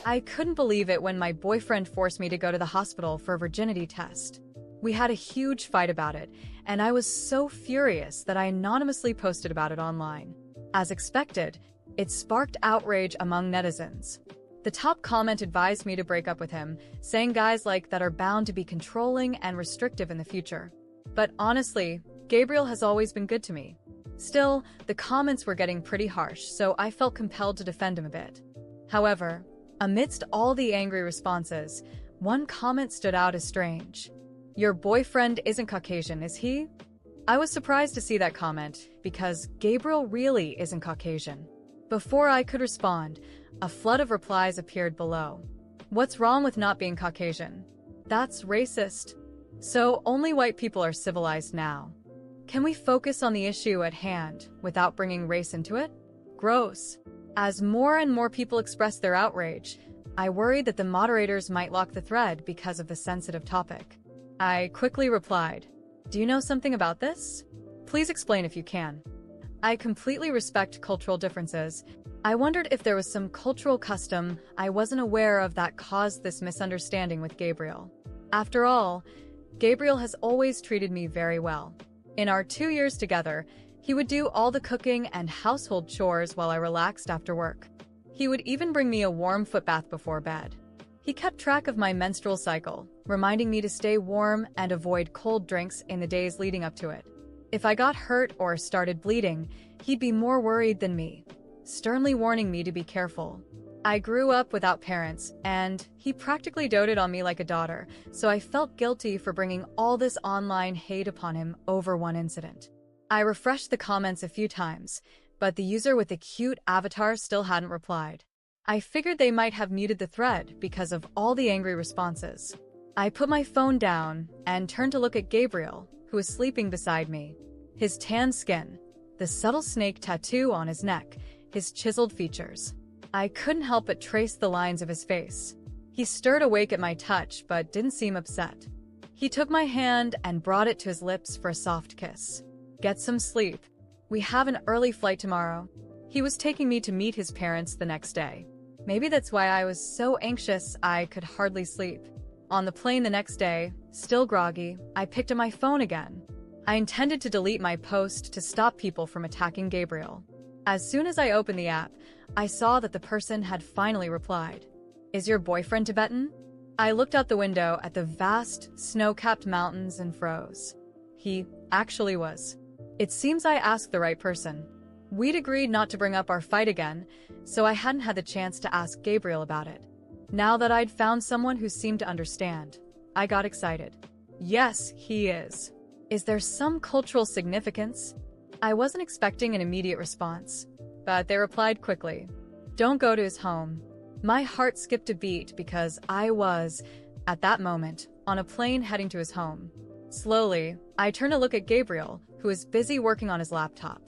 I couldn't believe it when my boyfriend forced me to go to the hospital for a virginity test. We had a huge fight about it, and I was so furious that I anonymously posted about it online. As expected, it sparked outrage among netizens. The top comment advised me to break up with him, saying guys like that are bound to be controlling and restrictive in the future. But honestly, Gabriel has always been good to me. Still, the comments were getting pretty harsh, so I felt compelled to defend him a bit. However, amidst all the angry responses, one comment stood out as strange. "Your boyfriend isn't Caucasian, is he?" I was surprised to see that comment, because Gabriel really isn't Caucasian. Before I could respond, a flood of replies appeared below. "What's wrong with not being Caucasian? That's racist. So only white people are civilized now. Can we focus on the issue at hand without bringing race into it? Gross." As more and more people expressed their outrage, I worried that the moderators might lock the thread because of the sensitive topic. I quickly replied, "Do you know something about this? Please explain if you can." I completely respect cultural differences. I wondered if there was some cultural custom I wasn't aware of that caused this misunderstanding with Gabriel. After all, Gabriel has always treated me very well. In our 2 years together, he would do all the cooking and household chores while I relaxed after work. He would even bring me a warm foot bath before bed. He kept track of my menstrual cycle, reminding me to stay warm and avoid cold drinks in the days leading up to it. If I got hurt or started bleeding, he'd be more worried than me, sternly warning me to be careful. I grew up without parents, and he practically doted on me like a daughter, so I felt guilty for bringing all this online hate upon him over one incident. I refreshed the comments a few times, but the user with the cute avatar still hadn't replied. I figured they might have muted the thread because of all the angry responses. I put my phone down and turned to look at Gabriel, who was sleeping beside me. His tan skin, the subtle snake tattoo on his neck, his chiseled features. I couldn't help but trace the lines of his face. He stirred awake at my touch, but didn't seem upset. He took my hand and brought it to his lips for a soft kiss. "Get some sleep. We have an early flight tomorrow." He was taking me to meet his parents the next day. Maybe that's why I was so anxious I could hardly sleep. On the plane the next day, still groggy, I picked up my phone again. I intended to delete my post to stop people from attacking Gabriel. As soon as I opened the app, I saw that the person had finally replied. "Is your boyfriend Tibetan?" I looked out the window at the vast, snow-capped mountains and froze. He actually was. It seems I asked the right person. We'd agreed not to bring up our fight again, so I hadn't had the chance to ask Gabriel about it. Now that I'd found someone who seemed to understand, I got excited. Yes, he is. Is there some cultural significance? I wasn't expecting an immediate response, but they replied quickly. "Don't go to his home." My heart skipped a beat because I was, at that moment, on a plane heading to his home. Slowly, I turned to look at Gabriel, who was busy working on his laptop.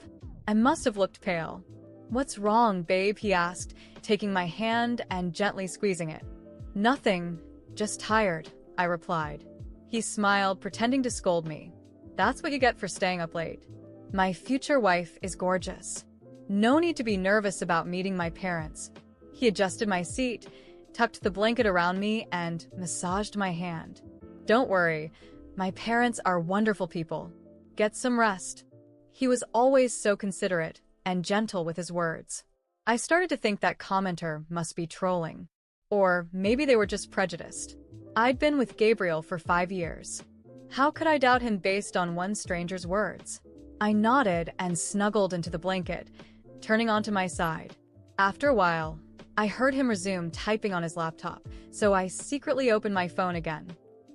I must have looked pale. "What's wrong, babe?" he asked, taking my hand and gently squeezing it. "Nothing, just tired," I replied. He smiled, pretending to scold me. "That's what you get for staying up late. My future wife is gorgeous. No need to be nervous about meeting my parents." He adjusted my seat, tucked the blanket around me, and massaged my hand. "Don't worry, my parents are wonderful people. Get some rest." He was always so considerate and gentle with his words. I started to think that commenter must be trolling. Or maybe they were just prejudiced. I'd been with Gabriel for 5 years. How could I doubt him based on one stranger's words? I nodded and snuggled into the blanket, turning onto my side. After a while, I heard him resume typing on his laptop, so I secretly opened my phone again.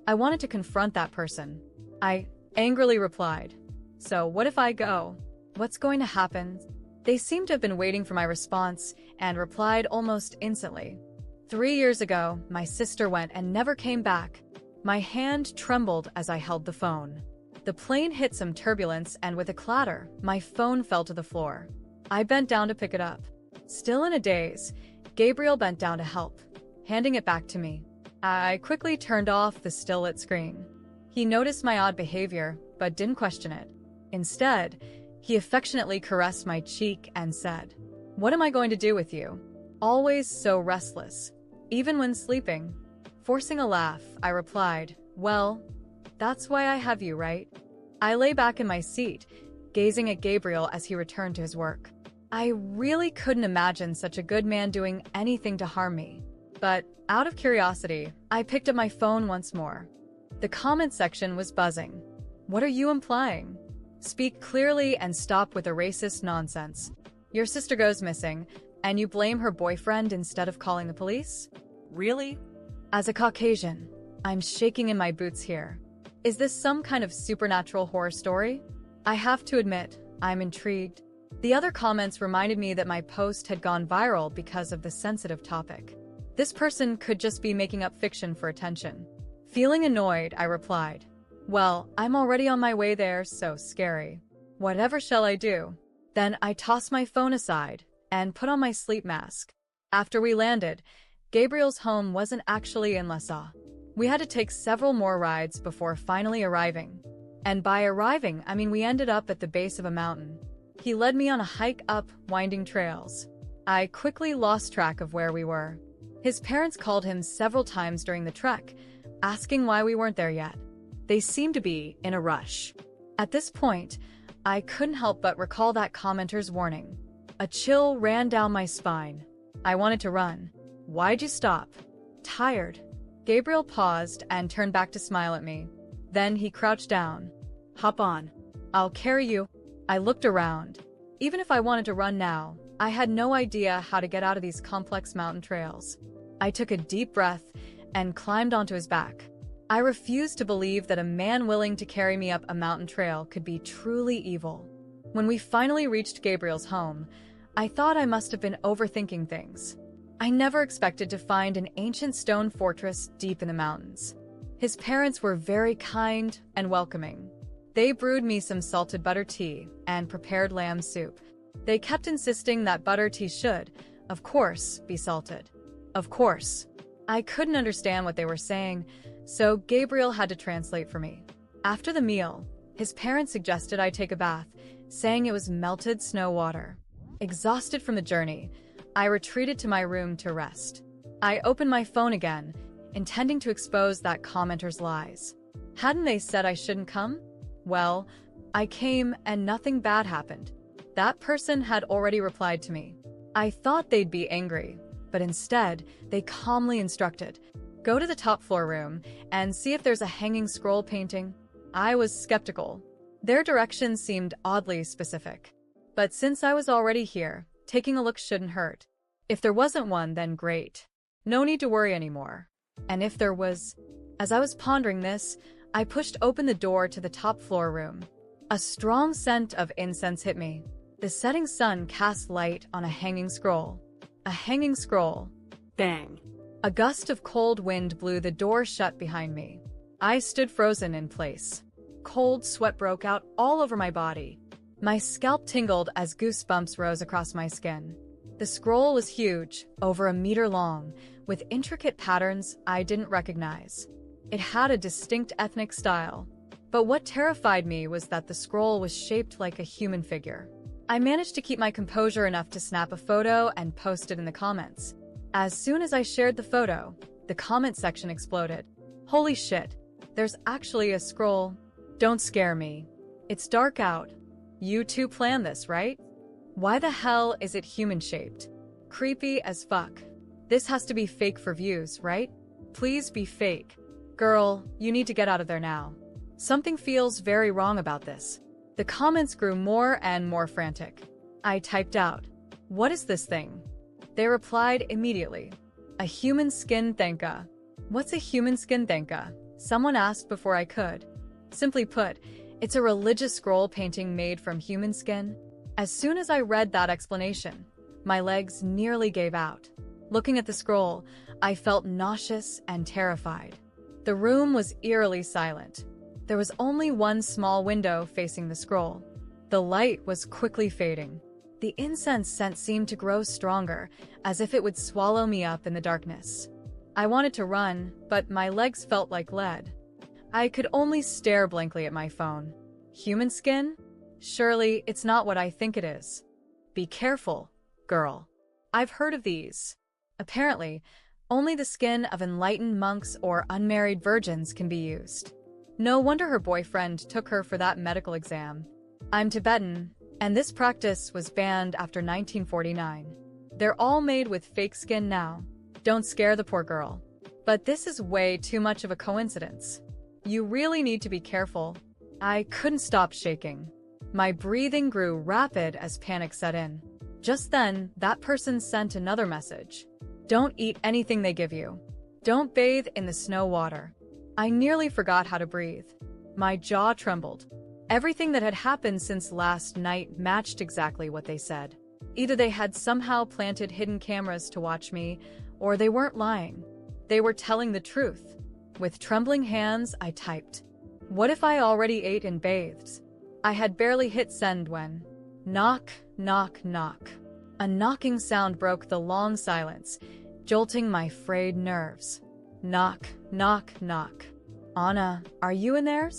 I wanted to confront that person. I angrily replied, "So what if I go? What's going to happen?" They seemed to have been waiting for my response and replied almost instantly. 3 years ago, my sister went and never came back. My hand trembled as I held the phone. The plane hit some turbulence, and with a clatter, my phone fell to the floor. I bent down to pick it up. Still in a daze, Gabriel bent down to help, handing it back to me. I quickly turned off the still-lit screen. He noticed my odd behavior, but didn't question it. Instead, he affectionately caressed my cheek and said, "What am I going to do with you? Always so restless." even when sleeping. Forcing a laugh, I replied, "Well, that's why I have you, right?" I lay back in my seat, gazing at Gabriel as he returned to his work. I really couldn't imagine such a good man doing anything to harm me. But, out of curiosity, I picked up my phone once more. The comment section was buzzing. "What are you implying? Speak clearly and stop with the racist nonsense. Your sister goes missing, and you blame her boyfriend instead of calling the police? Really?" As a Caucasian, I'm shaking in my boots here. Is this some kind of supernatural horror story? I have to admit, I'm intrigued. The other comments reminded me that my post had gone viral because of the sensitive topic. This person could just be making up fiction for attention. Feeling annoyed, I replied, "Well, I'm already on my way there, so scary. Whatever shall I do?" Then I tossed my phone aside and put on my sleep mask. After we landed, Gabriel's home wasn't actually in LaSalle. We had to take several more rides before finally arriving. And by arriving, I mean we ended up at the base of a mountain. He led me on a hike up winding trails. I quickly lost track of where we were. His parents called him several times during the trek, asking why we weren't there yet. They seemed to be in a rush. At this point, I couldn't help but recall that commenter's warning. A chill ran down my spine. I wanted to run. "Why'd you stop?" "Tired." Gabriel paused and turned back to smile at me. Then he crouched down. "Hop on. I'll carry you." I looked around. Even if I wanted to run now, I had no idea how to get out of these complex mountain trails. I took a deep breath and climbed onto his back. I refused to believe that a man willing to carry me up a mountain trail could be truly evil. When we finally reached Gabriel's home, I thought I must have been overthinking things. I never expected to find an ancient stone fortress deep in the mountains. His parents were very kind and welcoming. They brewed me some salted butter tea and prepared lamb soup. They kept insisting that butter tea should, of course, be salted. Of course. I couldn't understand what they were saying, so Gabriel had to translate for me. After the meal, his parents suggested I take a bath, saying it was melted snow water. Exhausted from the journey, I retreated to my room to rest. I opened my phone again, intending to expose that commenter's lies. Hadn't they said I shouldn't come? Well, I came and nothing bad happened. That person had already replied to me. I thought they'd be angry, but instead, they calmly instructed, "Go to the top floor room and see if there's a hanging scroll painting." I was skeptical. Their directions seemed oddly specific. But since I was already here, taking a look shouldn't hurt. If there wasn't one, then great. No need to worry anymore. And if there was... As I was pondering this, I pushed open the door to the top floor room. A strong scent of incense hit me. The setting sun cast light on a hanging scroll. A hanging scroll. Bang. A gust of cold wind blew the door shut behind me. I stood frozen in place. Cold sweat broke out all over my body. My scalp tingled as goosebumps rose across my skin. The scroll was huge, over a meter long, with intricate patterns I didn't recognize. It had a distinct ethnic style. But what terrified me was that the scroll was shaped like a human figure. I managed to keep my composure enough to snap a photo and post it in the comments. As soon as I shared the photo, the comment section exploded. "Holy shit, there's actually a scroll. Don't scare me. It's dark out. You two planned this, right? Why the hell is it human-shaped? Creepy as fuck. This has to be fake for views, right? Please be fake. Girl, you need to get out of there now. Something feels very wrong about this." The comments grew more and more frantic. I typed out, "What is this thing?" They replied immediately, "A human skin thenka." What's a human skin thenka? Someone asked before I could. Simply put, it's a religious scroll painting made from human skin. As soon as I read that explanation, my legs nearly gave out. Looking at the scroll, I felt nauseous and terrified. The room was eerily silent. There was only one small window facing the scroll. The light was quickly fading. The incense scent seemed to grow stronger, as if it would swallow me up in the darkness. I wanted to run, but my legs felt like lead. I could only stare blankly at my phone. Human skin? Surely it's not what I think it is. Be careful, girl. I've heard of these. Apparently, Only the skin of enlightened monks or unmarried virgins can be used. No wonder her boyfriend took her for that medical exam. I'm Tibetan, and this practice was banned after 1949. They're all made with fake skin now. Don't scare the poor girl. But this is way too much of a coincidence. You really need to be careful. I couldn't stop shaking. My breathing grew rapid as panic set in. Just then, that person sent another message. Don't eat anything they give you. Don't bathe in the snow water. I nearly forgot how to breathe. My jaw trembled. Everything that had happened since last night matched exactly what they said. Either they had somehow planted hidden cameras to watch me, or they weren't lying. They were telling the truth. With trembling hands, I typed, "What if I already ate and bathed?" I had barely hit send when... Knock, knock, knock. A knocking sound broke the long silence, jolting my frayed nerves. Knock, knock, knock. Anna, are you in there?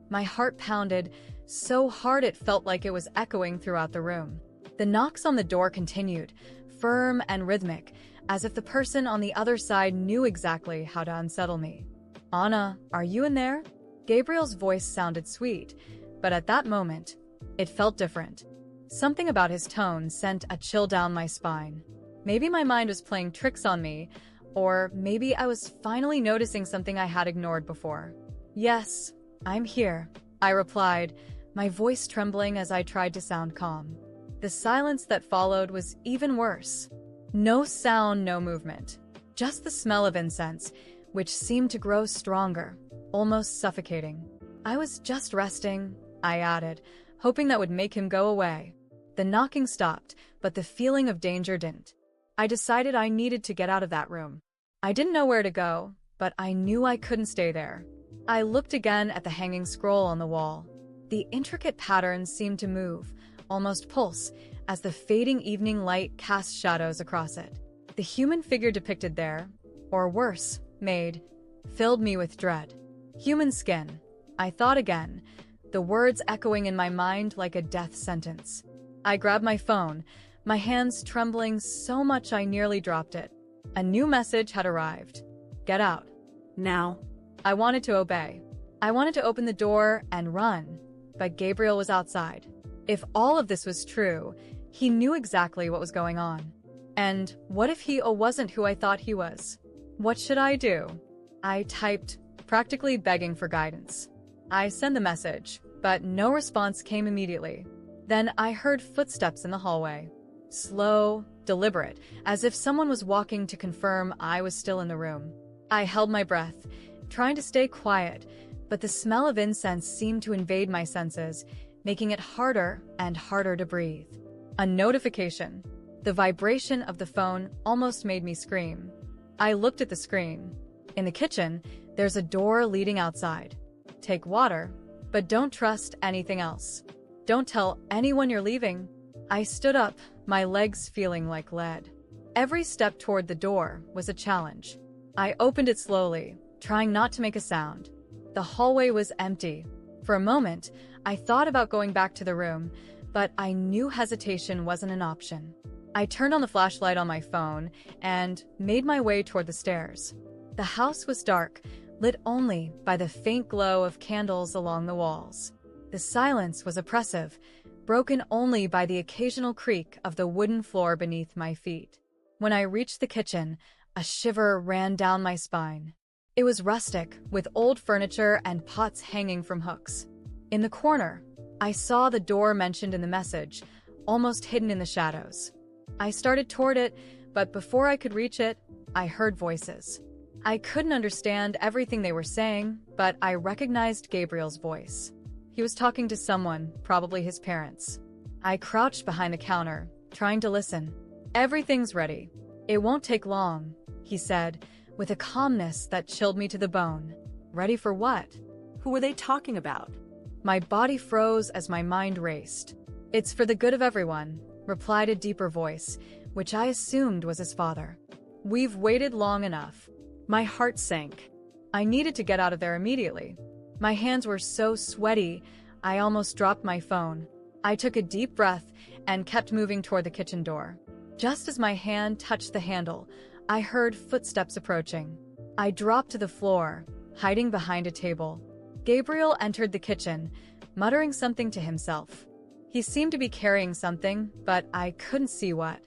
My heart pounded so hard it felt like it was echoing throughout the room. The knocks on the door continued, firm and rhythmic, as if the person on the other side knew exactly how to unsettle me. Anna, are you in there? Gabriel's voice sounded sweet, but at that moment, it felt different. Something about his tone sent a chill down my spine. Maybe my mind was playing tricks on me, or maybe I was finally noticing something I had ignored before. Yes, I'm here, I replied, my voice trembling as I tried to sound calm. The silence that followed was even worse. No sound, no movement. Just the smell of incense, which seemed to grow stronger, almost suffocating. I was just resting, I added, hoping that would make him go away. The knocking stopped, but the feeling of danger didn't. I decided I needed to get out of that room. I didn't know where to go, but I knew I couldn't stay there. I looked again at the hanging scroll on the wall. The intricate patterns seemed to move, almost pulse, as the fading evening light cast shadows across it. The human figure depicted there, or worse, made, filled me with dread. Human skin. I thought again, the words echoing in my mind like a death sentence. I grabbed my phone, my hands trembling so much I nearly dropped it. A new message had arrived. Get out. Now. I wanted to obey. I wanted to open the door and run, but Gabriel was outside. If all of this was true, he knew exactly what was going on. And what if he wasn't who I thought he was? What should I do? I typed, practically begging for guidance. I sent the message, but no response came immediately. Then I heard footsteps in the hallway. Slow, deliberate, as if someone was walking to confirm I was still in the room. I held my breath, trying to stay quiet, but the smell of incense seemed to invade my senses, making it harder and harder to breathe. A notification. The vibration of the phone almost made me scream. I looked at the screen. In the kitchen, there's a door leading outside. Take water, but don't trust anything else. Don't tell anyone you're leaving. I stood up, my legs feeling like lead. Every step toward the door was a challenge. I opened it slowly, trying not to make a sound. The hallway was empty. For a moment, I thought about going back to the room, but I knew hesitation wasn't an option. I turned on the flashlight on my phone and made my way toward the stairs. The house was dark, lit only by the faint glow of candles along the walls. The silence was oppressive, broken only by the occasional creak of the wooden floor beneath my feet. When I reached the kitchen, a shiver ran down my spine. It was rustic, with old furniture and pots hanging from hooks. In the corner, I saw the door mentioned in the message, almost hidden in the shadows. I started toward it, but before I could reach it, I heard voices. I couldn't understand everything they were saying, but I recognized Gabriel's voice. He was talking to someone, probably his parents. I crouched behind the counter, trying to listen. Everything's ready. It won't take long, he said, with a calmness that chilled me to the bone. Ready for what? Who were they talking about? My body froze as my mind raced. It's for the good of everyone, replied a deeper voice, which I assumed was his father. We've waited long enough. My heart sank. I needed to get out of there immediately. My hands were so sweaty, I almost dropped my phone. I took a deep breath and kept moving toward the kitchen door. Just as my hand touched the handle, I heard footsteps approaching. I dropped to the floor, hiding behind a table. Gabriel entered the kitchen, muttering something to himself. He seemed to be carrying something, but I couldn't see what.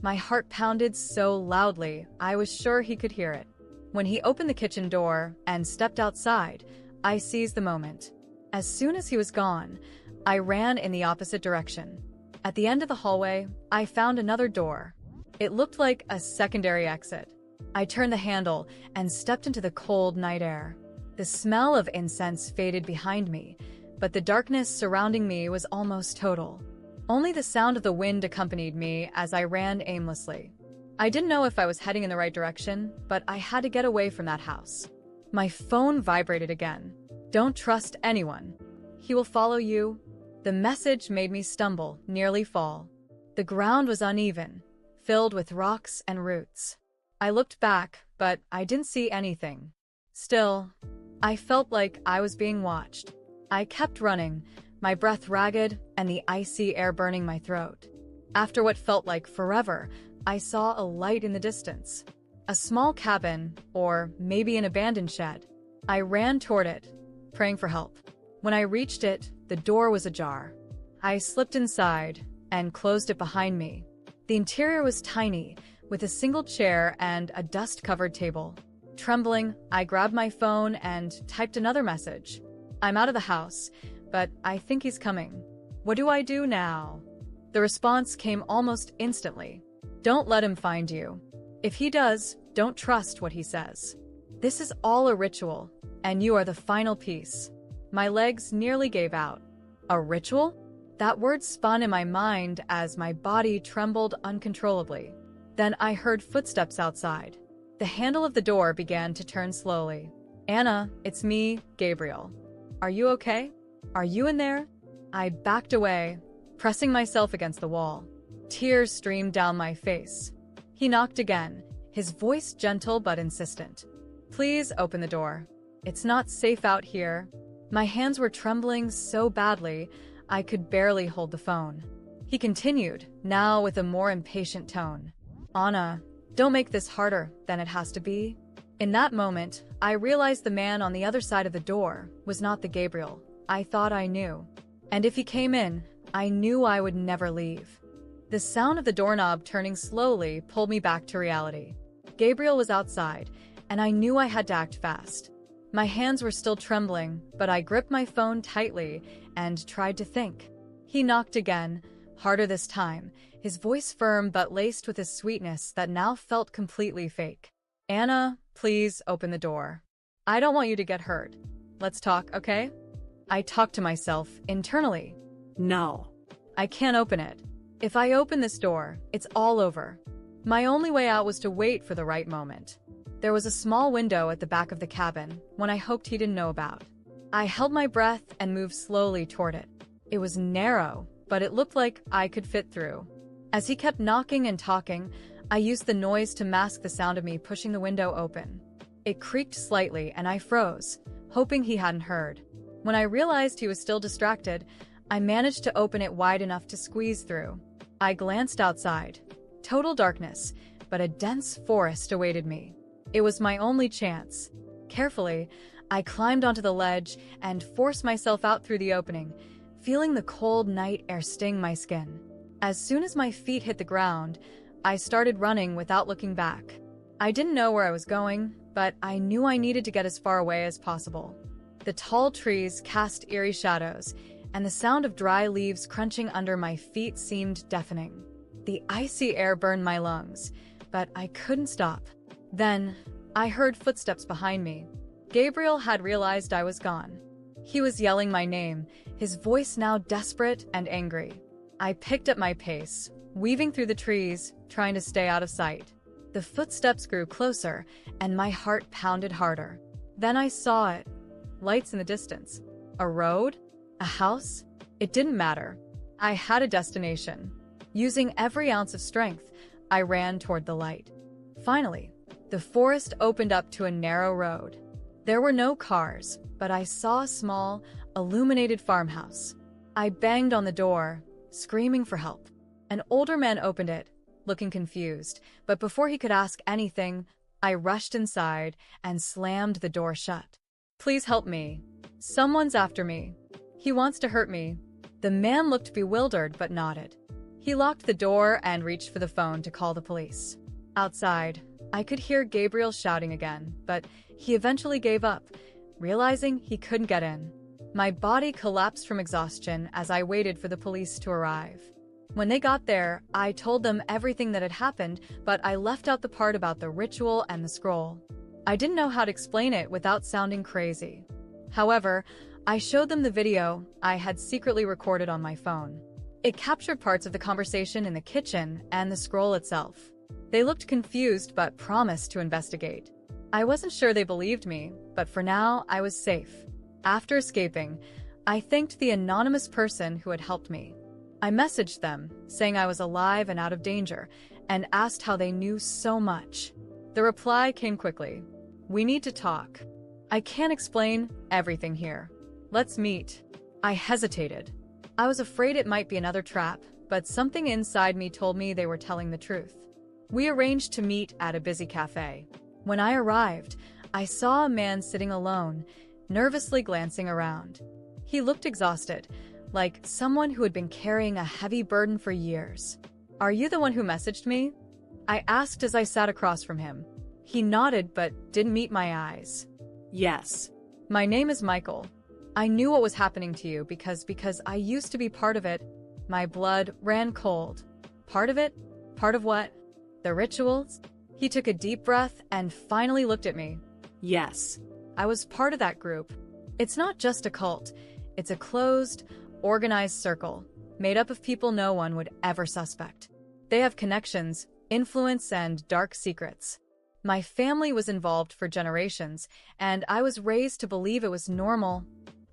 My heart pounded so loudly, I was sure he could hear it. When he opened the kitchen door and stepped outside, I seized the moment. As soon as he was gone, I ran in the opposite direction. At the end of the hallway, I found another door. It looked like a secondary exit. I turned the handle and stepped into the cold night air. The smell of incense faded behind me, but the darkness surrounding me was almost total. Only the sound of the wind accompanied me as I ran aimlessly. I didn't know if I was heading in the right direction, but I had to get away from that house. My phone vibrated again. Don't trust anyone. He will follow you. The message made me stumble, nearly fall. The ground was uneven, filled with rocks and roots. I looked back, but I didn't see anything. Still, I felt like I was being watched. I kept running, my breath ragged and the icy air burning my throat. After what felt like forever, I saw a light in the distance. A small cabin, or maybe an abandoned shed. I ran toward it, praying for help. When I reached it, the door was ajar. I slipped inside and closed it behind me. The interior was tiny, with a single chair and a dust-covered table. Trembling, I grabbed my phone and typed another message. I'm out of the house, but I think he's coming. What do I do now? The response came almost instantly. Don't let him find you. If he does, don't trust what he says. This is all a ritual, and you are the final piece. My legs nearly gave out. A ritual? That word spun in my mind as my body trembled uncontrollably. Then I heard footsteps outside. The handle of the door began to turn slowly. Anna, it's me, Gabriel. Are you okay? Are you in there? I backed away, pressing myself against the wall. Tears streamed down my face. He knocked again, his voice gentle but insistent. Please open the door. It's not safe out here. My hands were trembling so badly, I could barely hold the phone. He continued, now with a more impatient tone. Anna, don't make this harder than it has to be. In that moment, I realized the man on the other side of the door was not the Gabriel I thought I knew. And if he came in, I knew I would never leave. The sound of the doorknob turning slowly pulled me back to reality. Gabriel was outside, and I knew I had to act fast. My hands were still trembling, but I gripped my phone tightly and tried to think. He knocked again, harder this time, his voice firm but laced with a sweetness that now felt completely fake. Anna, please open the door. I don't want you to get hurt. Let's talk, okay? I talked to myself internally. No. I can't open it. If I open this door, it's all over. My only way out was to wait for the right moment. There was a small window at the back of the cabin, one I hoped he didn't know about. I held my breath and moved slowly toward it. It was narrow, but it looked like I could fit through. As he kept knocking and talking, I used the noise to mask the sound of me pushing the window open. It creaked slightly and I froze, hoping he hadn't heard. When I realized he was still distracted, I managed to open it wide enough to squeeze through. I glanced outside. Total darkness, but a dense forest awaited me. It was my only chance. Carefully, I climbed onto the ledge and forced myself out through the opening, feeling the cold night air sting my skin. As soon as my feet hit the ground, I started running without looking back. I didn't know where I was going, but I knew I needed to get as far away as possible. The tall trees cast eerie shadows, and the sound of dry leaves crunching under my feet seemed deafening. The icy air burned my lungs, but I couldn't stop. Then, I heard footsteps behind me. Gabriel had realized I was gone. He was yelling my name, his voice now desperate and angry. I picked up my pace, weaving through the trees, trying to stay out of sight. The footsteps grew closer, and my heart pounded harder. Then I saw it. Lights in the distance. A road? A house? It didn't matter. I had a destination. Using every ounce of strength, I ran toward the light. Finally, the forest opened up to a narrow road. There were no cars, but I saw a small, illuminated farmhouse. I banged on the door, screaming for help. An older man opened it, looking confused, but before he could ask anything, I rushed inside and slammed the door shut. "Please help me. Someone's after me. He wants to hurt me." The man looked bewildered but nodded. He locked the door and reached for the phone to call the police. Outside, I could hear Gabriel shouting again, but he eventually gave up, realizing he couldn't get in. My body collapsed from exhaustion as I waited for the police to arrive. When they got there, I told them everything that had happened, but I left out the part about the ritual and the scroll. I didn't know how to explain it without sounding crazy. However, I showed them the video I had secretly recorded on my phone. It captured parts of the conversation in the kitchen and the scroll itself. They looked confused but promised to investigate. I wasn't sure they believed me, but for now, I was safe. After escaping, I thanked the anonymous person who had helped me. I messaged them, saying I was alive and out of danger, and asked how they knew so much. The reply came quickly. "We need to talk. I can't explain everything here. Let's meet." I hesitated. I was afraid it might be another trap, but something inside me told me they were telling the truth. We arranged to meet at a busy cafe. When I arrived, I saw a man sitting alone, nervously glancing around. He looked exhausted, like someone who had been carrying a heavy burden for years. "Are you the one who messaged me?" I asked as I sat across from him. He nodded but didn't meet my eyes. Yes. "My name is Michael. I knew what was happening to you because I used to be part of it." My blood ran cold. Part of it? Part of what? The rituals? He took a deep breath and finally looked at me. Yes. I was part of that group. It's not just a cult. It's a closed, organized circle, made up of people no one would ever suspect. They have connections, influence, and dark secrets. My family was involved for generations, and I was raised to believe it was normal.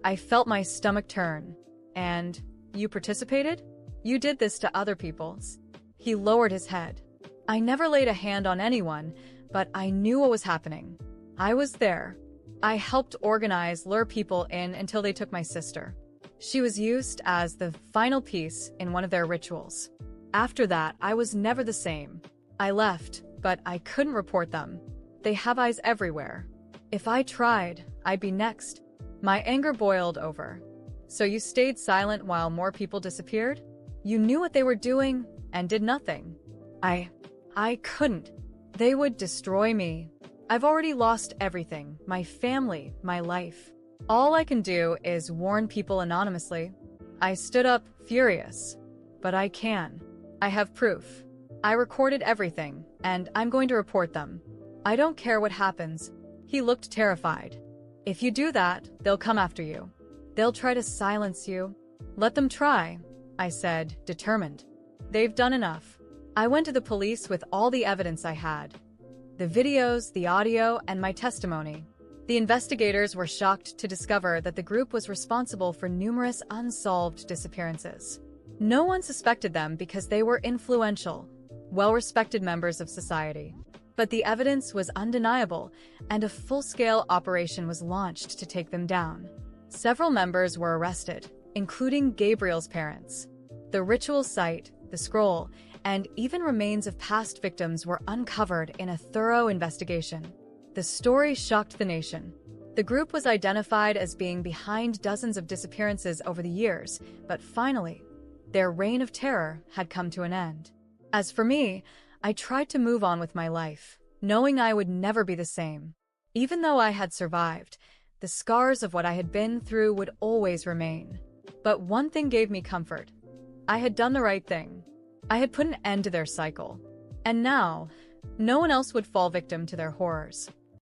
I felt my stomach turn. "And you participated? You did this to other peoples?" He lowered his head. "I never laid a hand on anyone, but I knew what was happening. I was there. I helped organize, lure people in until they took my sister. She was used as the final piece in one of their rituals. After that, I was never the same. I left, but I couldn't report them. They have eyes everywhere. If I tried, I'd be next." My anger boiled over. "So you stayed silent while more people disappeared? You knew what they were doing and did nothing?" I couldn't. They would destroy me. I've already lost everything, my family, my life. All I can do is warn people anonymously. I stood up, furious. "But I can. I have proof. I recorded everything, and I'm going to report them. I don't care what happens." He looked terrified. "If you do that, they'll come after you. They'll try to silence you." "Let them try," I said, determined. "They've done enough." I went to the police with all the evidence I had. The videos, the audio, and my testimony. The investigators were shocked to discover that the group was responsible for numerous unsolved disappearances. No one suspected them because they were influential, well-respected members of society. But the evidence was undeniable, and a full-scale operation was launched to take them down. Several members were arrested, including Gabriel's parents. The ritual site, the scroll, and even remains of past victims were uncovered in a thorough investigation. The story shocked the nation. The group was identified as being behind dozens of disappearances over the years, but finally, their reign of terror had come to an end. As for me, I tried to move on with my life, knowing I would never be the same. Even though I had survived, the scars of what I had been through would always remain. But one thing gave me comfort. I had done the right thing. I had put an end to their cycle. And now, no one else would fall victim to their horrors.